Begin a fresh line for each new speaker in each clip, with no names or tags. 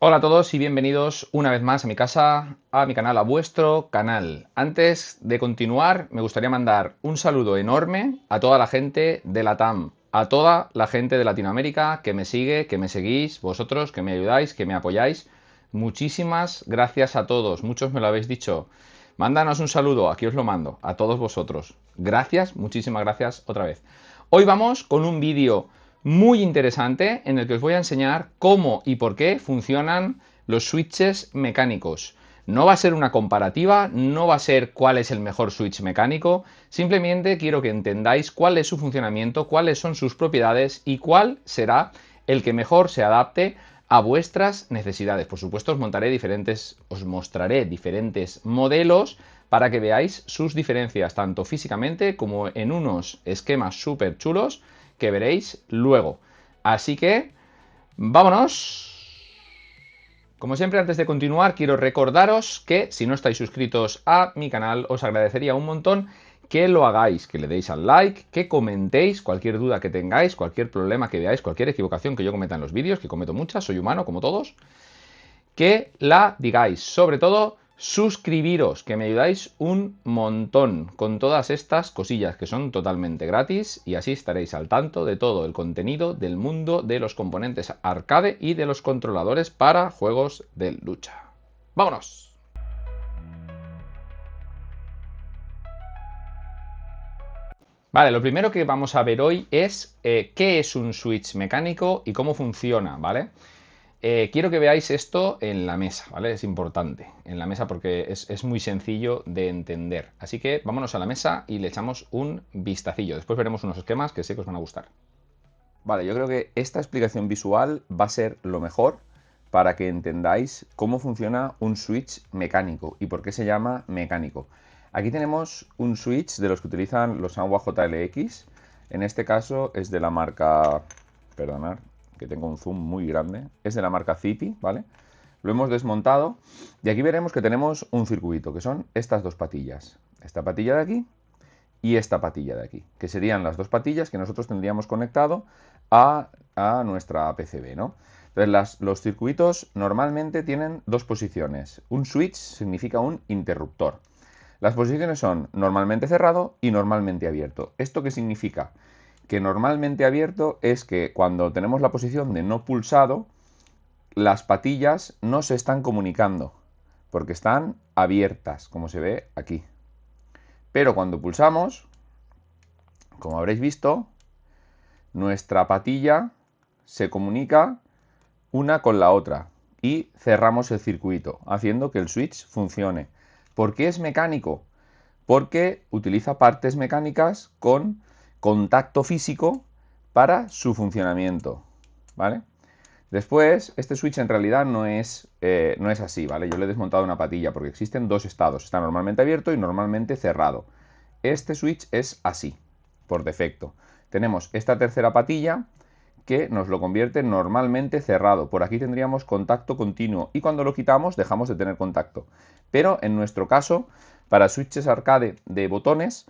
Hola a todos y bienvenidos una vez más a mi casa, a mi canal, a vuestro canal. Antes de continuar, me gustaría mandar un saludo enorme a toda la gente de LATAM, a toda la gente de Latinoamérica que me sigue, que me seguís, vosotros que me ayudáis, que me apoyáis. Muchísimas gracias a todos, muchos me lo habéis dicho. Mándanos un saludo, aquí os lo mando, a todos vosotros. Gracias, muchísimas gracias otra vez. Hoy vamos con un vídeo muy interesante en el que os voy a enseñar cómo y por qué funcionan los switches mecánicos. No va a ser una comparativa, no va a ser cuál es el mejor switch mecánico, simplemente quiero que entendáis cuál es su funcionamiento, cuáles son sus propiedades y cuál será el que mejor se adapte a vuestras necesidades. Por supuesto, os mostraré diferentes modelos para que veáis sus diferencias, tanto físicamente como en unos esquemas súper chulos que veréis luego. Así que, vámonos. Como siempre, antes de continuar, quiero recordaros que si no estáis suscritos a mi canal, os agradecería un montón que lo hagáis, que le deis al like, que comentéis cualquier duda que tengáis, cualquier problema que veáis, cualquier equivocación que yo cometa en los vídeos, que cometo muchas, soy humano como todos, que la digáis. Sobre todo, suscribiros, que me ayudáis un montón con todas estas cosillas que son totalmente gratis y así estaréis al tanto de todo el contenido del mundo de los componentes arcade y de los controladores para juegos de lucha. ¡Vámonos! Vale, lo primero que vamos a ver hoy es qué es un switch mecánico y cómo funciona, ¿vale? Quiero que veáis esto en la mesa, ¿vale? Es importante en la mesa porque es muy sencillo de entender. Así que vámonos a la mesa y le echamos un vistacillo. Después veremos unos esquemas que sé que os van a gustar.
Vale, yo creo que esta explicación visual va a ser lo mejor para que entendáis cómo funciona un switch mecánico y por qué se llama mecánico. Aquí tenemos un switch de los que utilizan los Sanwa JLX. En este caso es de la marca, perdonad, que tengo un zoom muy grande, es de la marca Zipi, ¿vale? Lo hemos desmontado y aquí veremos que tenemos un circuito, que son estas dos patillas. Esta patilla de aquí y esta patilla de aquí, que serían las dos patillas que nosotros tendríamos conectado a nuestra PCB, ¿no? Entonces, los circuitos normalmente tienen dos posiciones. Un switch significa un interruptor. Las posiciones son normalmente cerrado y normalmente abierto. ¿Esto qué significa? Que normalmente abierto es que cuando tenemos la posición de no pulsado, las patillas no se están comunicando, porque están abiertas, como se ve aquí. Pero cuando pulsamos, como habréis visto, nuestra patilla se comunica una con la otra y cerramos el circuito, haciendo que el switch funcione. ¿Por qué es mecánico? Porque utiliza partes mecánicas con contacto físico para su funcionamiento, ¿vale? Después, este switch en realidad no es así, ¿vale? Yo le he desmontado una patilla porque existen dos estados, está normalmente abierto y normalmente cerrado. Este switch es así, por defecto. Tenemos esta tercera patilla que nos lo convierte normalmente cerrado. Por aquí tendríamos contacto continuo y cuando lo quitamos dejamos de tener contacto. Pero en nuestro caso, para switches arcade de botones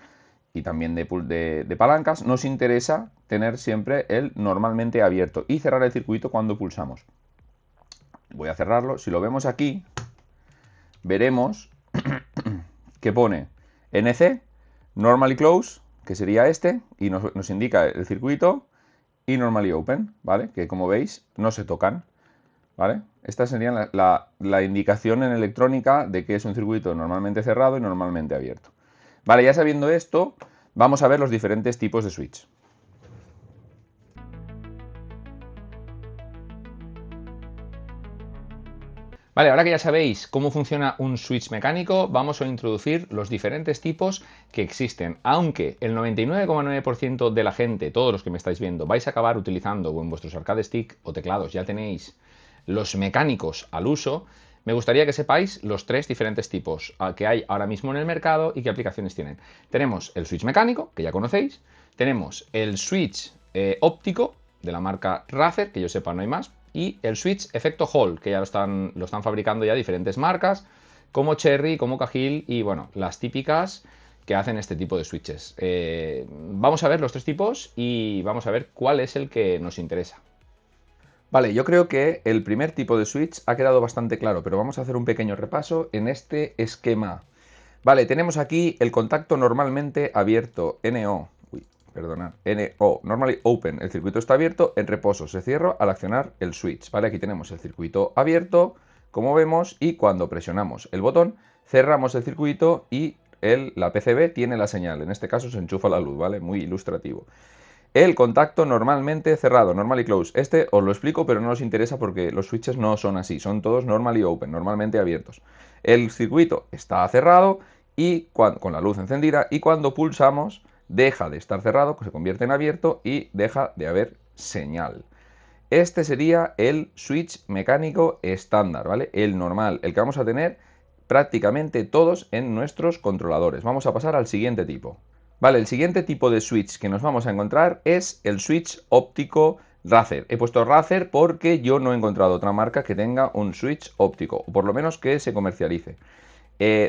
y también de palancas, nos interesa tener siempre el normalmente abierto y cerrar el circuito cuando pulsamos. Voy a cerrarlo. Si lo vemos aquí, veremos que pone NC, Normally Close, que sería este, y nos indica el circuito, y Normally Open, ¿vale? Que como veis no se tocan, ¿vale? Esta sería la indicación en electrónica de que es un circuito normalmente cerrado y normalmente abierto. Vale, ya sabiendo esto, vamos a ver los diferentes tipos de switch.
Vale, ahora que ya sabéis cómo funciona un switch mecánico, vamos a introducir los diferentes tipos que existen. Aunque el 99,9% de la gente, todos los que me estáis viendo, vais a acabar utilizando o en vuestros arcade stick o teclados ya tenéis los mecánicos al uso, me gustaría que sepáis los tres diferentes tipos que hay ahora mismo en el mercado y qué aplicaciones tienen. Tenemos el switch mecánico, que ya conocéis, tenemos el switch óptico de la marca Razer, que yo sepa no hay más, y el switch efecto Hall, que ya lo están fabricando ya diferentes marcas, como Cherry, como Cahill y bueno, las típicas que hacen este tipo de switches. Vamos a ver los tres tipos y vamos a ver cuál es el que nos interesa.
Vale, yo creo que el primer tipo de switch ha quedado bastante claro, pero vamos a hacer un pequeño repaso en este esquema. Vale, tenemos aquí el contacto normalmente abierto, NO, perdonad, NO, normally open, el circuito está abierto, en reposo, se cierra al accionar el switch, ¿vale? Aquí tenemos el circuito abierto, como vemos, y cuando presionamos el botón, cerramos el circuito y la PCB tiene la señal, en este caso se enchufa la luz, ¿vale? Muy ilustrativo. El contacto normalmente cerrado, normally closed. Este os lo explico, pero no nos interesa porque los switches no son así, son todos normally open, normalmente abiertos. El circuito está cerrado y con la luz encendida, y cuando pulsamos deja de estar cerrado, se convierte en abierto y deja de haber señal. Este sería el switch mecánico estándar, ¿vale? El normal, el que vamos a tener prácticamente todos en nuestros controladores. Vamos a pasar al siguiente tipo. Vale, el siguiente tipo de switch que nos vamos a encontrar es el switch óptico Razer. He puesto Razer porque yo no he encontrado otra marca que tenga un switch óptico, o por lo menos que se comercialice.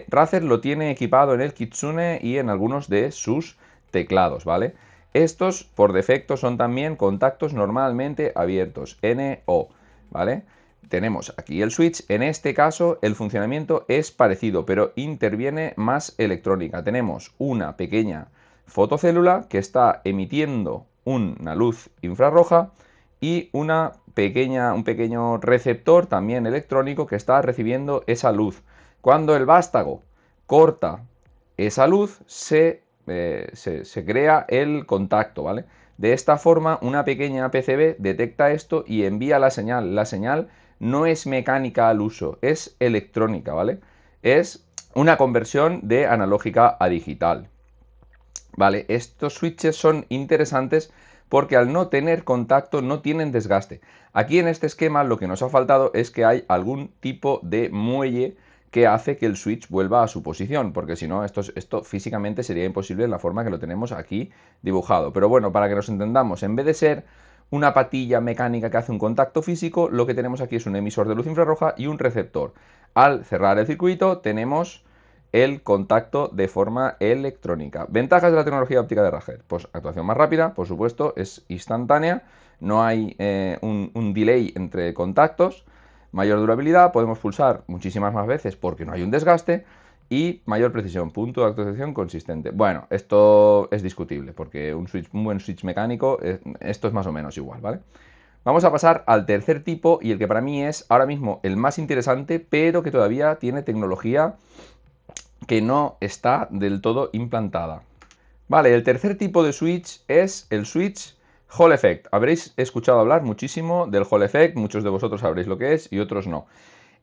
Razer lo tiene equipado en el Kitsune y en algunos de sus teclados, ¿vale? Estos por defecto son también contactos normalmente abiertos, NO, ¿vale? Tenemos aquí el switch, en este caso el funcionamiento es parecido, pero interviene más electrónica. Tenemos una pequeña fotocélula que está emitiendo una luz infrarroja y un pequeño receptor también electrónico que está recibiendo esa luz. Cuando el vástago corta esa luz, se crea el contacto, ¿vale? De esta forma, una pequeña PCB detecta esto y envía la señal. La señal no es mecánica al uso, es electrónica, ¿vale? Es una conversión de analógica a digital. Vale, estos switches son interesantes porque al no tener contacto no tienen desgaste. Aquí en este esquema lo que nos ha faltado es que hay algún tipo de muelle que hace que el switch vuelva a su posición, porque si no, esto físicamente sería imposible en la forma que lo tenemos aquí dibujado. Pero bueno, para que nos entendamos, en vez de ser una patilla mecánica que hace un contacto físico, lo que tenemos aquí es un emisor de luz infrarroja y un receptor. Al cerrar el circuito tenemos el contacto de forma electrónica. Ventajas de la tecnología óptica de Razer. Pues actuación más rápida, por supuesto, es instantánea, no hay un delay entre contactos, mayor durabilidad, podemos pulsar muchísimas más veces porque no hay un desgaste, y mayor precisión, punto de actualización consistente. Bueno, esto es discutible porque un buen switch mecánico, esto es más o menos igual, ¿vale? Vamos a pasar al tercer tipo y el que para mí es ahora mismo el más interesante, pero que todavía tiene tecnología que no está del todo implantada. Vale, el tercer tipo de switch es el switch Hall Effect. Habréis escuchado hablar muchísimo del Hall Effect, muchos de vosotros sabréis lo que es y otros no.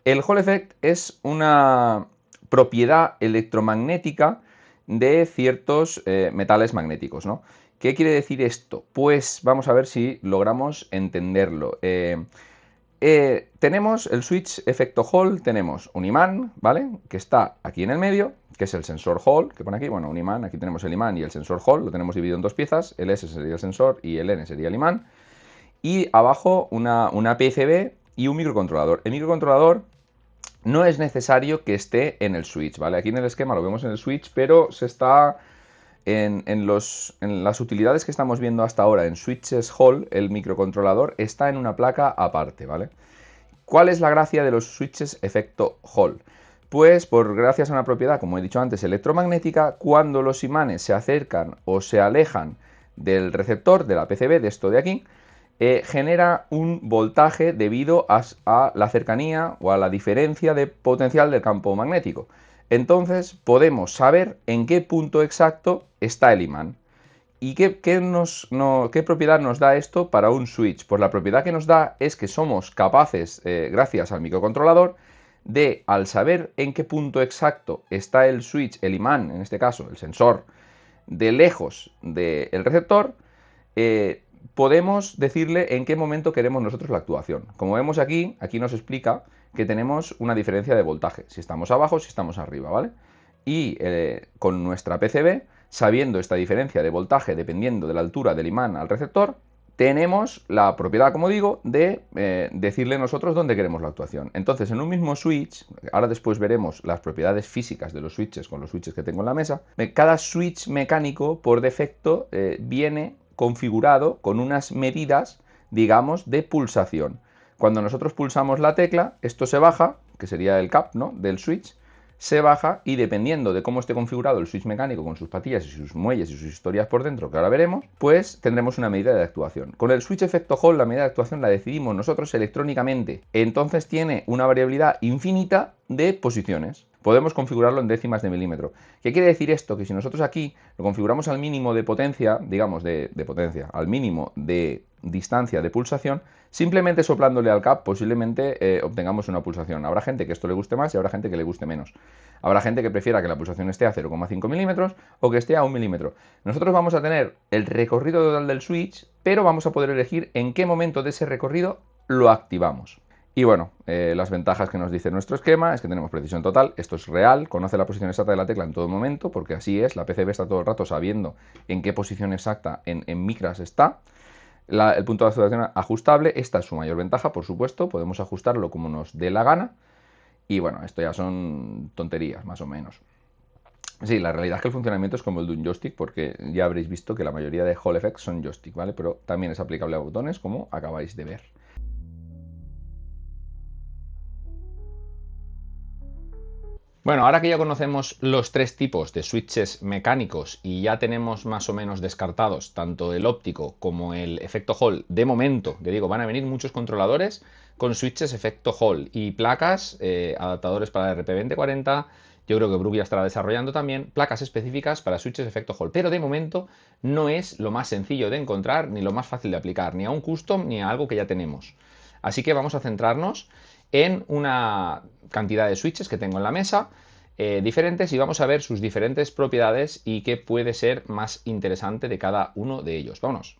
El Hall Effect es una propiedad electromagnética de ciertos metales magnéticos, ¿no? ¿Qué quiere decir esto? Pues vamos a ver si logramos entenderlo. Tenemos el switch efecto Hall, tenemos un imán, ¿vale? Que está aquí en el medio, que es el sensor Hall, que pone aquí, bueno, un imán, aquí tenemos el imán y el sensor Hall, lo tenemos dividido en dos piezas, el S sería el sensor y el N sería el imán, y abajo una PCB y un microcontrolador. El microcontrolador no es necesario que esté en el switch, ¿vale? Aquí en el esquema lo vemos en el switch, pero se está en las utilidades que estamos viendo hasta ahora en switches Hall, el microcontrolador está en una placa aparte, ¿vale? ¿Cuál es la gracia de los switches efecto Hall? Pues gracias a una propiedad, como he dicho antes, electromagnética, cuando los imanes se acercan o se alejan del receptor de la PCB, de esto de aquí, genera un voltaje debido a la cercanía o a la diferencia de potencial del campo magnético. Entonces podemos saber en qué punto exacto está el imán. ¿Y qué propiedad nos da esto para un switch? Pues la propiedad que nos da es que somos capaces, gracias al microcontrolador, de, al saber en qué punto exacto está el switch, el imán, en este caso, el sensor, de lejos del receptor, podemos decirle en qué momento queremos nosotros la actuación. Como vemos aquí nos explica que tenemos una diferencia de voltaje, si estamos abajo, si estamos arriba, ¿vale? Y con nuestra PCB, sabiendo esta diferencia de voltaje dependiendo de la altura del imán al receptor, tenemos la propiedad, como digo, de decirle nosotros dónde queremos la actuación. Entonces, en un mismo switch, ahora después veremos las propiedades físicas de los switches con los switches que tengo en la mesa, cada switch mecánico por defecto viene configurado con unas medidas, digamos, de pulsación. Cuando nosotros pulsamos la tecla, esto se baja, que sería el cap, ¿no?, del switch, se baja y dependiendo de cómo esté configurado el switch mecánico con sus patillas y sus muelles y sus historias por dentro, que ahora veremos, pues tendremos una medida de actuación. Con el switch efecto Hall la medida de actuación la decidimos nosotros electrónicamente. Entonces tiene una variabilidad infinita de posiciones. Podemos configurarlo en décimas de milímetro. ¿Qué quiere decir esto? Que si nosotros aquí lo configuramos al mínimo de potencia, digamos de potencia, al mínimo de distancia de pulsación, simplemente soplándole al cap posiblemente obtengamos una pulsación. Habrá gente que esto le guste más y habrá gente que le guste menos. Habrá gente que prefiera que la pulsación esté a 0,5 milímetros o que esté a 1 milímetro. Nosotros vamos a tener el recorrido total del switch, pero vamos a poder elegir en qué momento de ese recorrido lo activamos. Y bueno, las ventajas que nos dice nuestro esquema es que tenemos precisión total, esto es real, conoce la posición exacta de la tecla en todo momento, porque así es, la PCB está todo el rato sabiendo en qué posición exacta en micras está. El punto de actuación ajustable, esta es su mayor ventaja, por supuesto, podemos ajustarlo como nos dé la gana. Y bueno, esto ya son tonterías, más o menos. Sí, la realidad es que el funcionamiento es como el de un joystick, porque ya habréis visto que la mayoría de Hall Effects son joystick, ¿vale? Pero también es aplicable a botones, como acabáis de ver.
Bueno, ahora que ya conocemos los tres tipos de switches mecánicos y ya tenemos más o menos descartados tanto el óptico como el efecto Hall, de momento, que digo, van a venir muchos controladores con switches efecto Hall y placas, adaptadores para RP2040. Yo creo que Brook ya estará desarrollando también placas específicas para switches efecto Hall, pero de momento no es lo más sencillo de encontrar ni lo más fácil de aplicar, ni a un custom ni a algo que ya tenemos. Así que vamos a centrarnos en una cantidad de switches que tengo en la mesa, diferentes, y vamos a ver sus diferentes propiedades y qué puede ser más interesante de cada uno de ellos. Vámonos.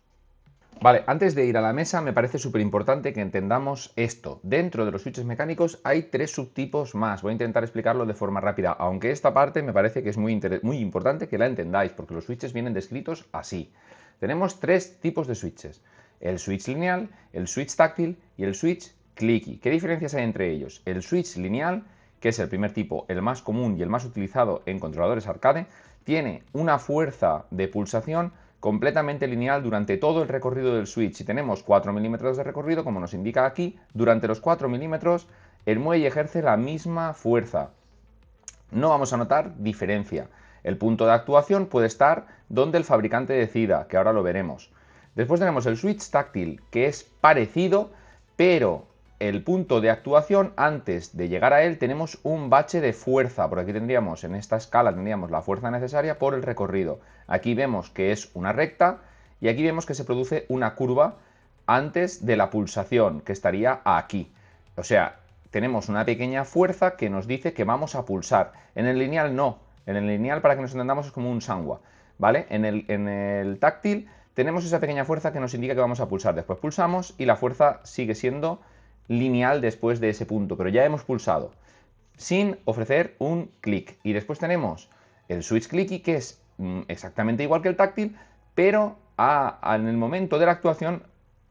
Vale, antes de ir a la mesa me parece súper importante que entendamos esto. Dentro de los switches mecánicos hay tres subtipos más. Voy a intentar explicarlo de forma rápida, aunque esta parte me parece que es muy importante que la entendáis, porque los switches vienen descritos así. Tenemos tres tipos de switches: el switch lineal, el switch táctil y el switch clicky. ¿Qué diferencias hay entre ellos? El switch lineal, que es el primer tipo, el más común y el más utilizado en controladores arcade, tiene una fuerza de pulsación completamente lineal durante todo el recorrido del switch. Si tenemos 4 milímetros de recorrido, como nos indica aquí, durante los 4 milímetros el muelle ejerce la misma fuerza. No vamos a notar diferencia. El punto de actuación puede estar donde el fabricante decida, que ahora lo veremos. Después tenemos el switch táctil, que es parecido, pero el punto de actuación, antes de llegar a él, tenemos un bache de fuerza. Por aquí tendríamos, en esta escala, tendríamos la fuerza necesaria por el recorrido. Aquí vemos que es una recta y aquí vemos que se produce una curva antes de la pulsación, que estaría aquí. O sea, tenemos una pequeña fuerza que nos dice que vamos a pulsar. En el lineal no. En el lineal, para que nos entendamos, es como un sangua, ¿vale? En el táctil tenemos esa pequeña fuerza que nos indica que vamos a pulsar. Después pulsamos y la fuerza sigue siendo lineal después de ese punto, pero ya hemos pulsado sin ofrecer un clic. Y después tenemos el switch clicky, que es exactamente igual que el táctil, pero en el momento de la actuación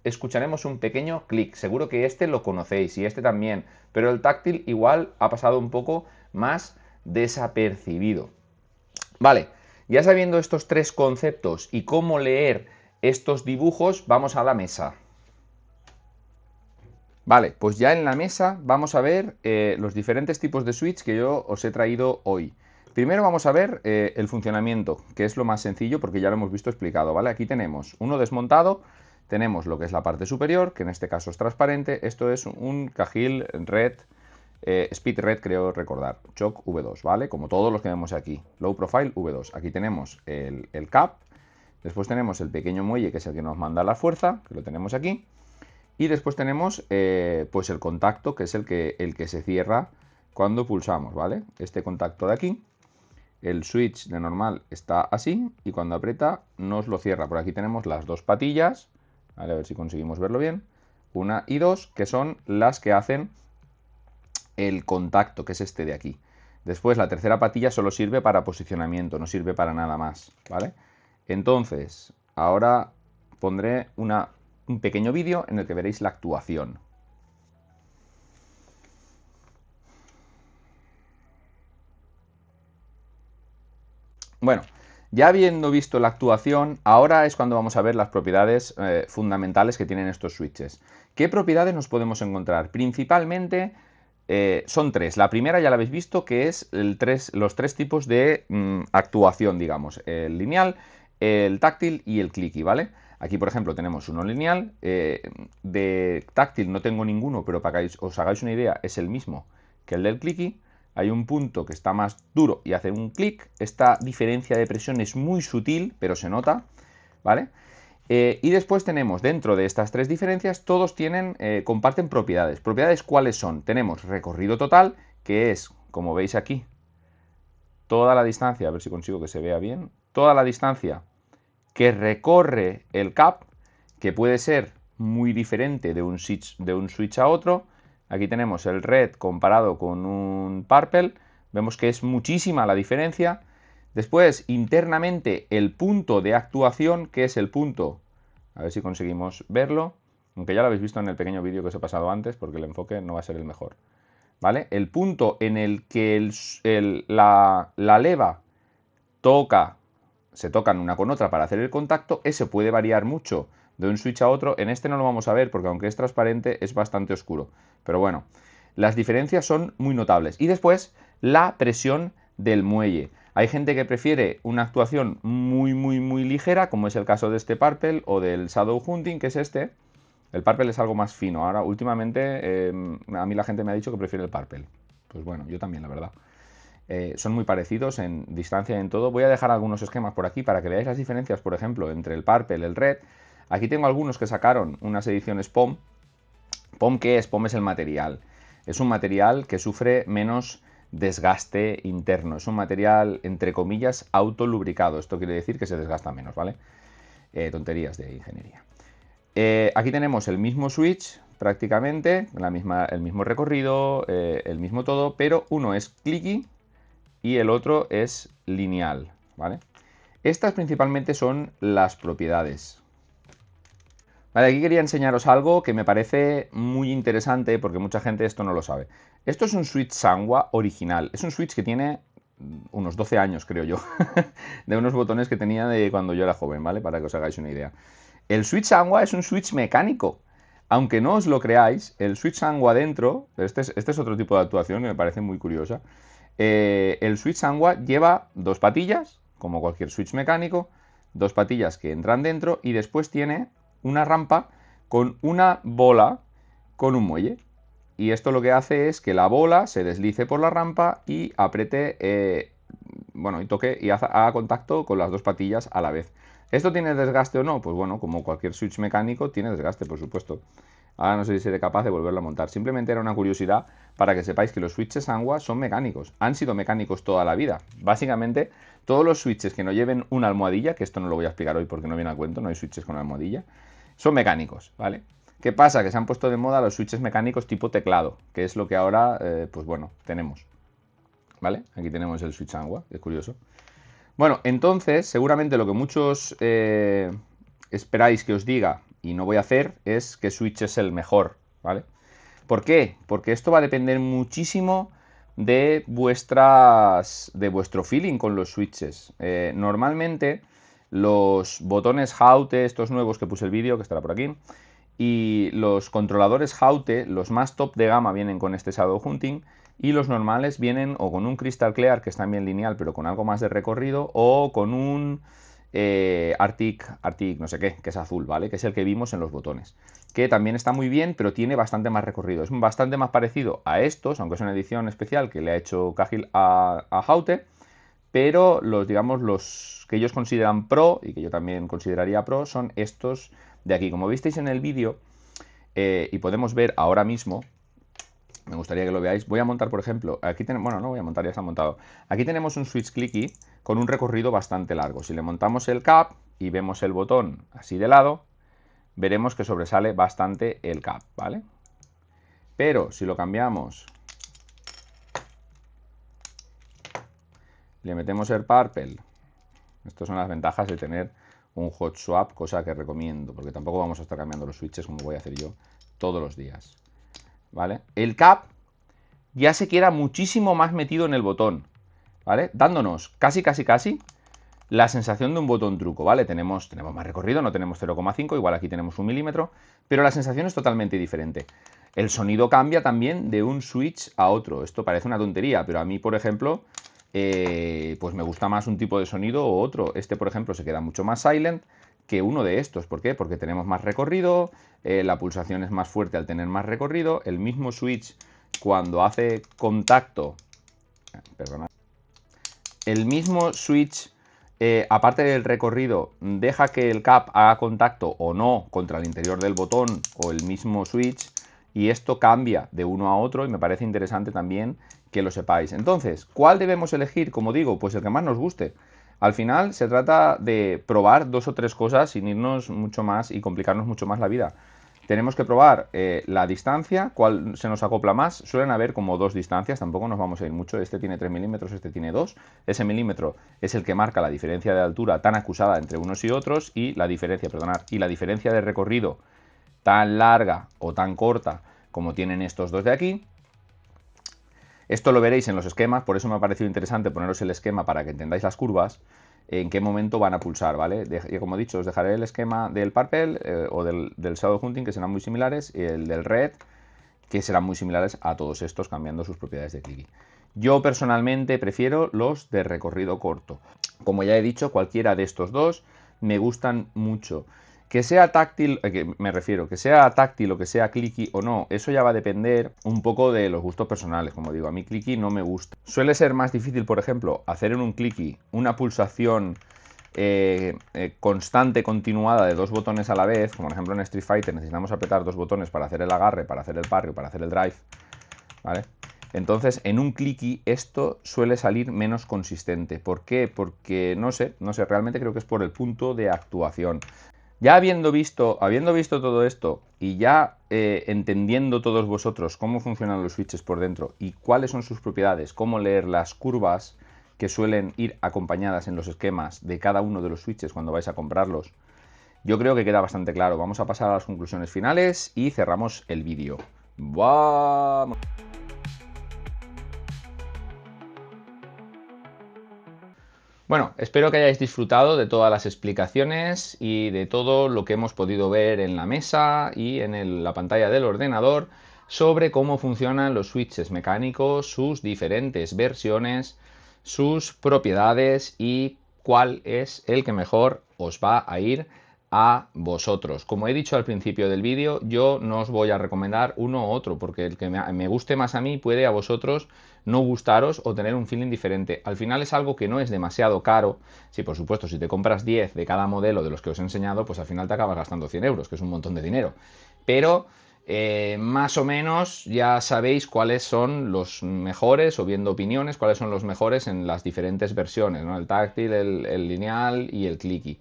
escucharemos un pequeño clic. Seguro que este lo conocéis y este también, pero el táctil igual ha pasado un poco más desapercibido. Vale, ya sabiendo estos tres conceptos y cómo leer estos dibujos, vamos a la mesa. Vale, pues ya en la mesa vamos a ver los diferentes tipos de switch que yo os he traído hoy. Primero vamos a ver el funcionamiento, que es lo más sencillo porque ya lo hemos visto explicado, ¿vale? Aquí tenemos uno desmontado, tenemos lo que es la parte superior, que en este caso es transparente. Esto es un Cahill Red, Speed Red, creo recordar, Choc V2, ¿vale? Como todos los que vemos aquí, Low Profile V2. Aquí tenemos el cap, después tenemos el pequeño muelle, que es el que nos manda la fuerza, que lo tenemos aquí. Y después tenemos pues el contacto, que es el que se cierra cuando pulsamos, ¿vale? Este contacto de aquí, el switch de normal está así y cuando aprieta nos lo cierra. Por aquí tenemos las dos patillas, ¿vale? A ver si conseguimos verlo bien. Una y dos, que son las que hacen el contacto, que es este de aquí. Después la tercera patilla solo sirve para posicionamiento, no sirve para nada más, ¿vale? Entonces, ahora pondré un pequeño vídeo en el que veréis la actuación. Bueno, Ya habiendo visto la actuación, ahora es cuando vamos a ver las propiedades fundamentales que tienen estos switches. ¿Qué propiedades nos podemos encontrar? Principalmente son tres. La primera ya la habéis visto, que es los tres tipos de actuación, digamos. El lineal, el táctil y el clicky, ¿vale? Aquí, por ejemplo, tenemos uno lineal. De táctil no tengo ninguno, pero para que os hagáis una idea, es el mismo que el del clicky. Hay un punto que está más duro y hace un clic. Esta diferencia de presión es muy sutil, pero se nota, ¿vale? Y después tenemos, dentro de estas tres diferencias, todos comparten propiedades. ¿Propiedades cuáles son? Tenemos recorrido total, que es, como veis aquí, toda la distancia, a ver si consigo que se vea bien, toda la distancia que recorre el cap, que puede ser muy diferente de un switch a otro. Aquí tenemos el red comparado con un purple, vemos que es muchísima la diferencia. Después, internamente, el punto de actuación, que es el punto, a ver si conseguimos verlo, aunque ya lo habéis visto en el pequeño vídeo que os he pasado antes, porque el enfoque no va a ser el mejor, ¿vale? El punto en el que la leva se tocan una con otra para hacer el contacto, ese puede variar mucho de un switch a otro. En este no lo vamos a ver porque aunque es transparente es bastante oscuro. Pero bueno, las diferencias son muy notables. Y después, la presión del muelle. Hay gente que prefiere una actuación muy ligera, como es el caso de este Purple o del Shadow Hunting, que es este. El Purple es algo más fino. Ahora, últimamente, a mí la gente me ha dicho que prefiere el Purple. Pues bueno, yo también, la verdad. Son muy parecidos en distancia y en todo. Voy a dejar algunos esquemas por aquí para que veáis las diferencias, por ejemplo, entre el Purple y el Red. Aquí tengo algunos que sacaron unas ediciones POM. ¿POM qué es? POM es el material. Es un material que sufre menos desgaste interno. Es un material, entre comillas, autolubricado. Esto quiere decir que se desgasta menos, ¿vale? Tonterías de ingeniería. Aquí tenemos el mismo switch, prácticamente, el mismo recorrido, el mismo todo, pero uno es clicky y el otro es lineal, ¿vale? Estas principalmente son las propiedades. Vale, aquí quería enseñaros algo que me parece muy interesante porque mucha gente esto no lo sabe. Esto es un switch Sanwa original. Es un switch que tiene unos 12 años, creo yo, de unos botones que tenía de cuando yo era joven, ¿vale? Para que os hagáis una idea. El switch Sanwa es un switch mecánico. Aunque no os lo creáis, el switch Sanwa dentro, este es otro tipo de actuación que me parece muy curiosa. El switch Sanwa lleva dos patillas, como cualquier switch mecánico, dos patillas que entran dentro y después tiene una rampa con una bola con un muelle. Y esto lo que hace es que la bola se deslice por la rampa y apriete, bueno, y toque y haga contacto con las dos patillas a la vez. ¿Esto tiene desgaste o no? Pues bueno, como cualquier switch mecánico, tiene desgaste, por supuesto. Ahora no sé si seré capaz de volverlo a montar. Simplemente era una curiosidad para que sepáis que los switches Anwa son mecánicos. Han sido mecánicos toda la vida. Básicamente, todos los switches que no lleven una almohadilla, que esto no lo voy a explicar hoy porque no viene al cuento, no hay switches con almohadilla, son mecánicos, ¿vale? ¿Qué pasa? Que se han puesto de moda los switches mecánicos tipo teclado, que es lo que ahora, pues bueno, tenemos. ¿Vale? Aquí tenemos el switch Anwa, es curioso. Bueno, entonces, seguramente lo que muchos esperáis que os diga, y no voy a hacer, es que Switch es el mejor, ¿vale? ¿Por qué? Porque esto va a depender muchísimo de vuestro feeling con los switches. Normalmente, los botones Haute, estos nuevos que puse el vídeo, que estará por aquí, y los controladores Haute, los más top de gama, vienen con este Shadow Hunting, y los normales vienen o con un Crystal Clear, que es también lineal, pero con algo más de recorrido, o con un Arctic no sé qué, que es azul, ¿vale? Que es el que vimos en los botones. Que también está muy bien, pero tiene bastante más recorrido. Es bastante más parecido a estos, aunque es una edición especial que le ha hecho Cahill a Haute, pero digamos, los que ellos consideran pro, y que yo también consideraría pro, son estos de aquí. Como visteis en el vídeo, y podemos ver ahora mismo, me gustaría que lo veáis. Voy a montar, por ejemplo, aquí tenemos, bueno, no voy a montar, ya está montado. Aquí tenemos un switch clicky con un recorrido bastante largo. Si le montamos el cap y vemos el botón así de lado, veremos que sobresale bastante el cap, ¿vale? Pero si lo cambiamos, le metemos el purple, estas son las ventajas de tener un hot swap, cosa que recomiendo, porque tampoco vamos a estar cambiando los switches como voy a hacer yo todos los días, ¿vale? El cap ya se queda muchísimo más metido en el botón, ¿vale? Dándonos casi
la sensación de un botón truco, ¿vale? Tenemos más recorrido, no tenemos 0,5, igual aquí tenemos 1 milímetro, pero la sensación es totalmente diferente. El sonido cambia también de un switch a otro. Esto parece una tontería, pero a mí, por ejemplo, pues me gusta más un tipo de sonido o otro. Este, por ejemplo, se queda mucho más silent que uno de estos. ¿Por qué? Porque tenemos más recorrido, la pulsación es más fuerte al tener más recorrido. El mismo switch, cuando hace contacto, perdona, el mismo switch, aparte del recorrido, deja que el cap haga contacto o no contra el interior del botón o el mismo switch, y esto cambia de uno a otro y me parece interesante también que lo sepáis. Entonces, ¿cuál debemos elegir? Como digo, pues el que más nos guste. Al final se trata de probar 2 o 3 cosas sin irnos mucho más y complicarnos mucho más la vida. Tenemos que probar la distancia, cuál se nos acopla más. Suelen haber como 2 distancias, tampoco nos vamos a ir mucho. Este tiene 3 milímetros, este tiene 2. Ese milímetro es el que marca la diferencia de altura tan acusada entre unos y otros y la diferencia, perdonad, y la diferencia de recorrido tan larga o tan corta como tienen estos dos de aquí. Esto lo veréis en los esquemas, por eso me ha parecido interesante poneros el esquema para que entendáis las curvas, en qué momento van a pulsar, ¿vale? Como he dicho, os dejaré el esquema del Purple o del Shadow Hunting, que serán muy similares, y el del Red, que serán muy similares a todos estos, cambiando sus propiedades de clicky. Yo personalmente prefiero los de recorrido corto. Como ya he dicho, cualquiera de estos dos me gustan mucho. Que sea táctil, me refiero, que sea táctil o que sea clicky o no, eso ya va a depender un poco de los gustos personales. Como digo, a mí clicky no me gusta. Suele ser más difícil, por ejemplo, hacer en un clicky una pulsación constante, continuada de 2 botones a la vez, como por ejemplo en Street Fighter necesitamos apretar 2 botones para hacer el agarre, para hacer el parry, para hacer el drive, ¿vale? Entonces, en un clicky esto suele salir menos consistente. ¿Por qué? Porque no sé, realmente creo que es por el punto de actuación. Ya habiendo visto todo esto y ya entendiendo todos vosotros cómo funcionan los switches por dentro y cuáles son sus propiedades, cómo leer las curvas que suelen ir acompañadas en los esquemas de cada uno de los switches cuando vais a comprarlos, yo creo que queda bastante claro. Vamos a pasar a las conclusiones finales y cerramos el vídeo. ¡Vamos! Bueno, espero que hayáis disfrutado de todas las explicaciones y de todo lo que hemos podido ver en la mesa y en la pantalla del ordenador sobre cómo funcionan los switches mecánicos, sus diferentes versiones, sus propiedades y cuál es el que mejor os va a ir a vosotros. Como he dicho al principio del vídeo, yo no os voy a recomendar uno u otro, porque el que me guste más a mí puede a vosotros no gustaros o tener un feeling diferente. Al final es algo que no es demasiado caro. Sí, por supuesto, si te compras 10 de cada modelo de los que os he enseñado, pues al final te acabas gastando 100 euros, que es un montón de dinero. Pero más o menos ya sabéis cuáles son los mejores, o viendo opiniones, cuáles son los mejores en las diferentes versiones, ¿no? El táctil, el lineal y el clicky.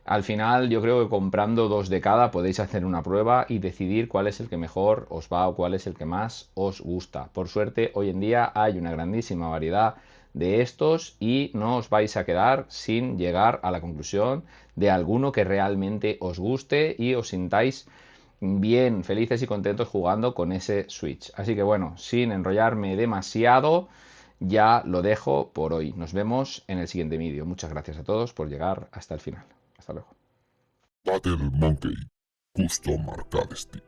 Al final yo creo que comprando 2 de cada podéis hacer una prueba y decidir cuál es el que mejor os va o cuál es el que más os gusta. Por suerte hoy en día hay una grandísima variedad de estos y no os vais a quedar sin llegar a la conclusión de alguno que realmente os guste y os sintáis bien felices y contentos jugando con ese Switch. Así que bueno, sin enrollarme demasiado, ya lo dejo por hoy. Nos vemos en el siguiente vídeo. Muchas gracias a todos por llegar hasta el final. Hasta luego.
Battle Monkey Custom Arcade Stick.